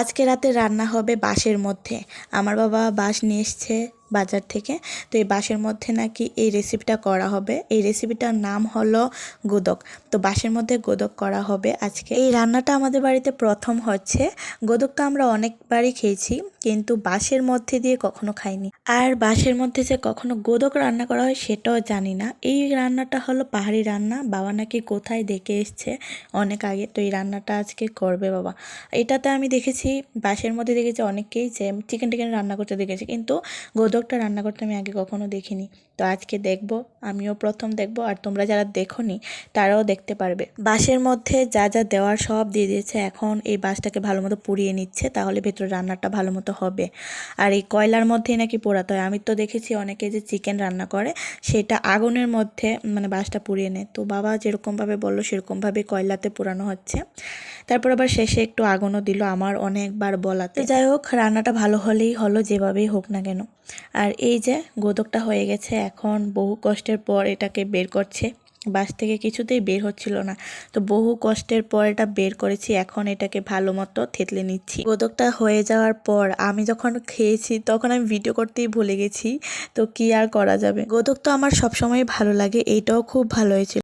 আজকে রাতে রান্না হবে বাঁশের মধ্যে। আমার বাবা বাঁশ নিয়ে এসছে বাজার থেকে। তো এই বাঁশের মধ্যে নাকি এই রেসিপিটা করা হবে। এই রেসিপিটার নাম হলো গোদক। তো বাঁশের মধ্যে গোদক করা হবে আজকে। এই রান্নাটা আমাদের বাড়িতে প্রথম হচ্ছে। গোদকটা আমরা অনেকবারই খেয়েছি, কিন্তু বাঁশের মধ্যে দিয়ে কখনো খাইনি। আর বাঁশের মধ্যে যে কখনো গোদক রান্না করা হয় সেটাও জানি না। এই রান্নাটা হলো পাহাড়ি রান্না। বাবা নাকি কোথায় দেখে এসছে অনেক আগে। তো এই রান্নাটা আজকে করবে বাবা। এটাতে আমি দেখেছি, বাঁশের মধ্যে দেখেছি অনেককেই যে চিকেন টিকেন রান্না করতে দেখেছি, কিন্তু গোদকটা রান্না করতে আমি আগে কখনো দেখিনি। তো আজকে দেখব, আমিও প্রথম দেখব, আর তোমরা যারা দেখোনি তারাও দেখতে পারবে। বাঁশের মধ্যে যা যা দেওয়ার সব দিয়ে দিয়েছে। এখন এই বাঁশটাকে ভালো মতো পুড়িয়ে নিচ্ছে, তাহলে ভেতরে রান্নাটা ভালো মতো হবে। আর এই কয়লার মধ্যেই নাকি পোড়াতে হয়। আমি তো দেখেছি অনেকে যে চিকেন রান্না করে সেটা আগুনের মধ্যে মানে বাঁশটা পুড়িয়ে নেয়। তো বাবা যেরকমভাবে বললো সেরকমভাবে কয়লাতে পোড়ানো হচ্ছে। তারপর আবার শেষে একটু আগুনও দিল আমার অনেকবার বলাতে। যাই হোক, রান্নাটা ভালো হলেই হলো, যেভাবেই হোক না কেন। আর এই যে গোদকটা হয়ে গেছে, এখন বহু কষ্টের পর এটাকে বের করছে। বাঁশ থেকে কিছুতেই বের হচ্ছিল না, তো বহু কষ্টের পর এটা বের করেছি। এখন এটাকে ভালো মতো থেতলে নিচ্ছি। গোদকটা হয়ে যাওয়ার পর আমি যখন খেয়েছি তখন আমি ভিডিও করতেই ভুলে গেছি। তো কি আর করা যাবে, গোদক তো আমার সবসময় ভালো লাগে, এইটাও খুব ভালো হয়েছিল।